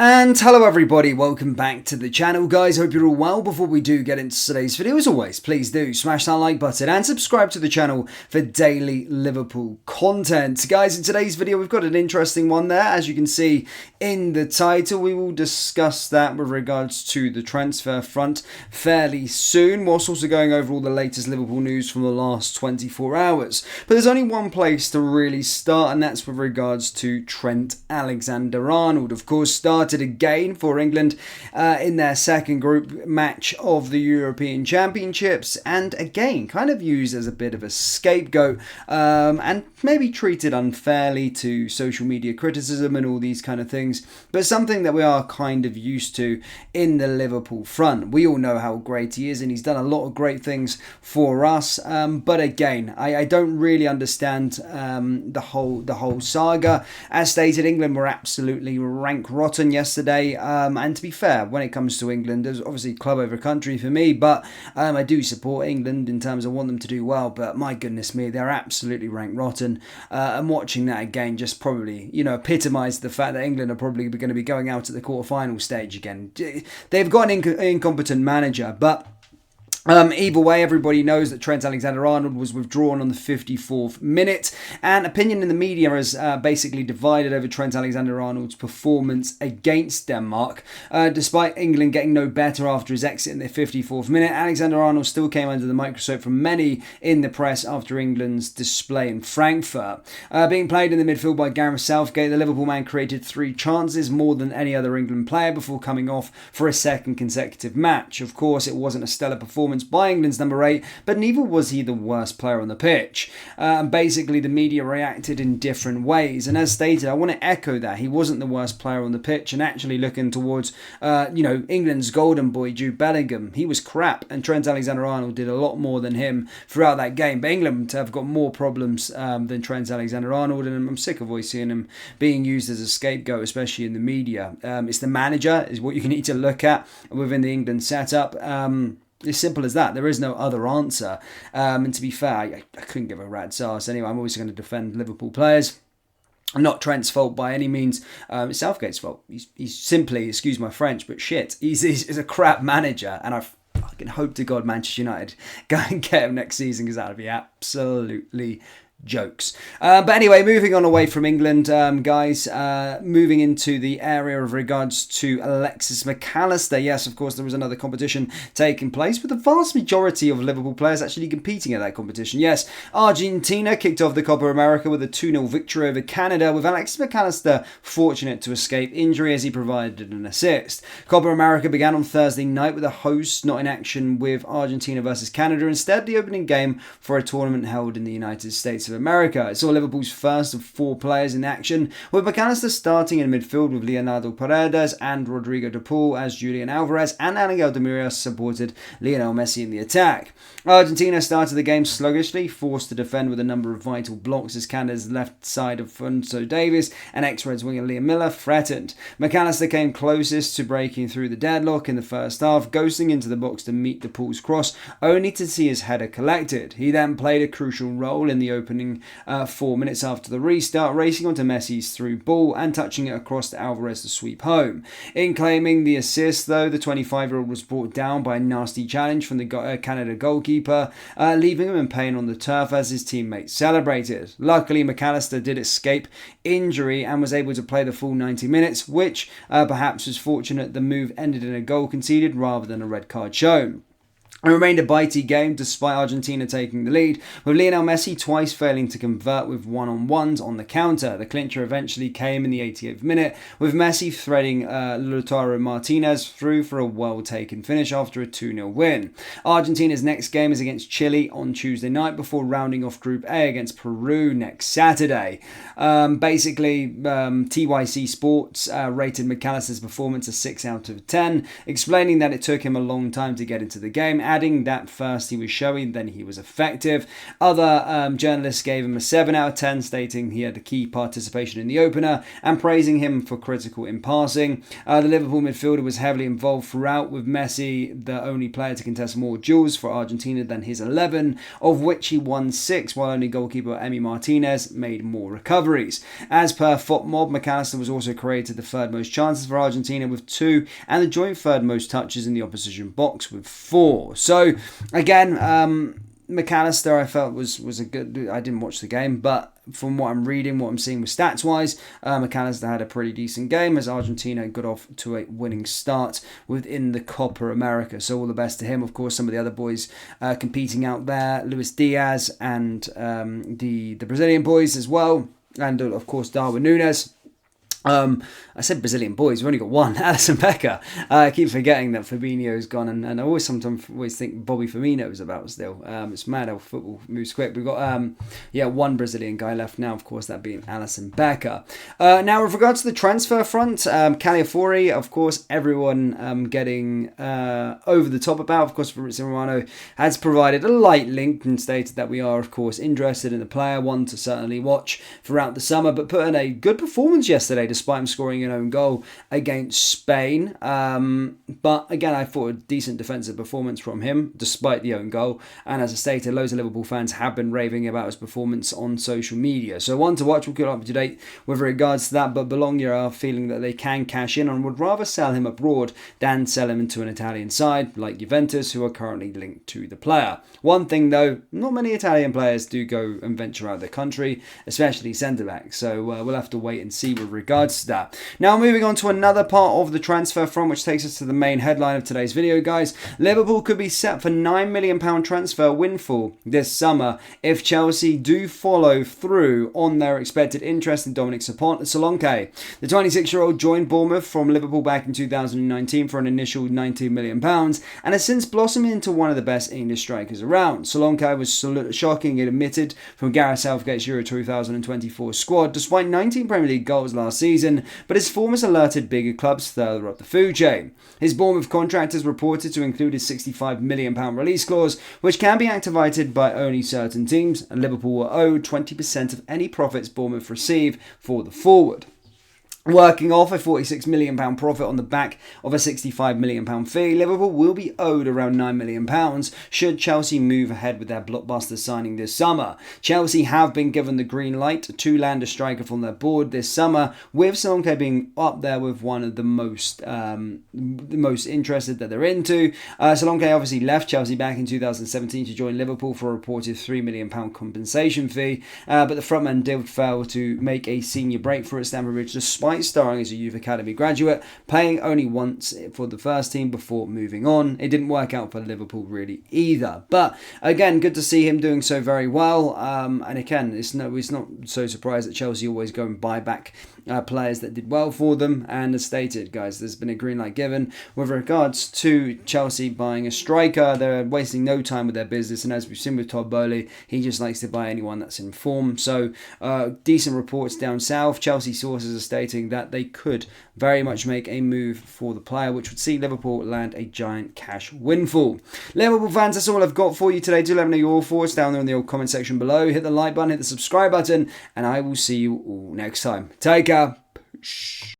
And hello everybody, welcome back to the channel guys, hope you're all well. Before we do get into today's video, as always, please do smash that like button and subscribe to the channel for daily Liverpool content. Guys, in today's video we've got an interesting one there, as you can see in the title. We will discuss that with regards to the transfer front fairly soon, whilst also going over all the latest Liverpool news from the last 24 hours. But there's only one place to really start, and that's with regards to Trent Alexander-Arnold. Of course, started again for England in their second group match of the European Championships, and again kind of used as a bit of a scapegoat and maybe treated unfairly to social media criticism and all these kind of things, but something that we are kind of used to in the Liverpool front. We all know how great he is and he's done a lot of great things for us, but again I don't really understand the whole saga. As stated, England were absolutely rank rotten yesterday, and to be fair, when it comes to England, there's obviously club over country for me, but I do support England in terms of want them to do well, but my goodness me, they're absolutely rank rotten, and watching that again just probably, epitomised the fact that England are probably going to be going out at the quarter-final stage again. They've got an incompetent manager, but either way, everybody knows that Trent Alexander-Arnold was withdrawn on the 54th minute, and opinion in the media is basically divided over Trent Alexander-Arnold's performance against Denmark. Despite England getting no better after his exit in the 54th minute, Alexander-Arnold still came under the microscope from many in the press after England's display in Frankfurt. Being played in the midfield by Gareth Southgate, the Liverpool man created 3 chances, more than any other England player, before coming off for a second consecutive match. Of course, it wasn't a stellar performance by England's number 8, but neither was he the worst player on the pitch. Basically, the media reacted in different ways, and as stated, I want to echo that. He wasn't the worst player on the pitch, and actually looking towards, England's golden boy, Jude Bellingham, he was crap, and Trent Alexander-Arnold did a lot more than him throughout that game. But England have got more problems than Trent Alexander-Arnold, and I'm sick of always seeing him being used as a scapegoat, especially in the media. It's the manager is what you need to look at within the England setup. It's simple as that. There is no other answer. And to be fair, I couldn't give a rat's arse. Anyway, I'm always going to defend Liverpool players. Not Trent's fault by any means. It's Southgate's fault. He's simply, excuse my French, but shit. He's a crap manager, and I fucking hope to God Manchester United go and get him next season, because that would be absolutely jokes. But anyway, moving on away from England, guys, moving into the area of regards to Alexis Mac Allister. Yes, of course, there was another competition taking place, with the vast majority of Liverpool players actually competing at that competition. Yes, Argentina kicked off the Copa America with a 2-0 victory over Canada, with Alexis Mac Allister fortunate to escape injury as he provided an assist. Copa America began on Thursday night with the hosts not in action with Argentina versus Canada, instead the opening game for a tournament held in the United States of America. It saw Liverpool's first of 4 players in action, with Mac Allister starting in midfield with Leonardo Paredes and Rodrigo de Paul, as Julian Alvarez and Angel Di Maria supported Lionel Messi in the attack. Argentina started the game sluggishly, forced to defend with a number of vital blocks as Canada's left side of Alphonso Davies and ex-Reds winger Liam Miller threatened. Mac Allister came closest to breaking through the deadlock in the first half, ghosting into the box to meet de Paul's cross, only to see his header collected. He then played a crucial role in the opening 4 minutes after the restart, racing onto Messi's through ball and touching it across to Alvarez to sweep home. In claiming the assist, though, the 25-year-old was brought down by a nasty challenge from the Canada goalkeeper, leaving him in pain on the turf as his teammates celebrated. Luckily, Mac Allister did escape injury and was able to play the full 90 minutes, which perhaps was fortunate the move ended in a goal conceded rather than a red card shown. It remained a bitey game despite Argentina taking the lead, with Lionel Messi twice failing to convert with one-on-ones on the counter. The clincher eventually came in the 88th minute, with Messi threading Lautaro Martinez through for a well-taken finish after a 2-0 win. Argentina's next game is against Chile on Tuesday night, before rounding off Group A against Peru next Saturday. TYC Sports rated Mac Allister's performance a 6 out of 10, explaining that it took him a long time to get into the game adding that first he was showing, then he was effective. Other journalists gave him a 7 out of 10, stating he had the key participation in the opener and praising him for critical in passing. The Liverpool midfielder was heavily involved throughout, with Messi the only player to contest more duels for Argentina than his 11, of which he won 6, while only goalkeeper Emi Martinez made more recoveries. As per FotMob, McAllister was also created the third most chances for Argentina with 2, and the joint third most touches in the opposition box with 4. So again, McAllister I felt was a good. I didn't watch the game, but from what I'm reading, what I'm seeing with stats wise, McAllister had a pretty decent game as Argentina got off to a winning start within the Copa America. So all the best to him. Of course, some of the other boys competing out there, Luis Diaz and the Brazilian boys as well, and of course Darwin Núñez. I said Brazilian boys, we've only got one, Alisson Becker. I keep forgetting that Fabinho's gone, and I sometimes think Bobby Firmino's about still. It's mad how football moves quick. We've got one Brazilian guy left now, of course, that being Alisson Becker. Now, with regards to the transfer front, Calafiori, of course, everyone getting over the top about. Of course, Fabrizio Romano has provided a light link and stated that we are, of course, interested in the player, one to certainly watch throughout the summer, but put in a good performance yesterday, despite him scoring an own goal against Spain. But again, I thought a decent defensive performance from him, despite the own goal. And as I stated, loads of Liverpool fans have been raving about his performance on social media. So one to watch, we'll keep up to date with regards to that. But Bologna are feeling that they can cash in and would rather sell him abroad than sell him into an Italian side like Juventus, who are currently linked to the player. One thing though, not many Italian players do go and venture out of the country, especially centre-backs. So we'll have to wait and see with regards to that. Now moving on to another part of the transfer front, which takes us to the main headline of today's video, guys. Liverpool could be set for £9 million transfer windfall this summer if Chelsea do follow through on their expected interest in Dominic Solanke. The 26-year-old joined Bournemouth from Liverpool back in 2019 for an initial £19 million and has since blossomed into one of the best English strikers around. Solanke was shockingly omitted from Gareth Southgate's Euro 2024 squad despite 19 Premier League goals last season, but his form has alerted bigger clubs further up the food chain. His Bournemouth contract is reported to include his £65 million release clause, which can be activated by only certain teams, and Liverpool will owe 20% of any profits Bournemouth receive for the forward. Working off a £46 million profit on the back of a £65 million fee, Liverpool will be owed around £9 million should Chelsea move ahead with their blockbuster signing this summer. Chelsea have been given the green light to land a striker from their board this summer, with Solanke being up there with one of the most interested that they're into. Solanke obviously left Chelsea back in 2017 to join Liverpool for a reported £3 million compensation fee, but the frontman did fail to make a senior breakthrough at Stamford Bridge despite starring as a youth academy graduate, playing only once for the first team before moving on. It didn't work out for Liverpool really either, but again, good to see him doing so very well. And again, it's not so surprised that Chelsea always go and buy back players that did well for them. And as stated, guys, there's been a green light given with regards to Chelsea buying a striker. They're wasting no time with their business, and as we've seen with Todd Bowley, he just likes to buy anyone that's in form. So decent reports down south. Chelsea sources are stating that they could very much make a move for the player, which would see Liverpool land a giant cash windfall. Liverpool fans, that's all I've got for you today. Do let me know your thoughts down there in the old comment section below. Hit the like button, hit the subscribe button, and I will see you all next time. Take care. Peace.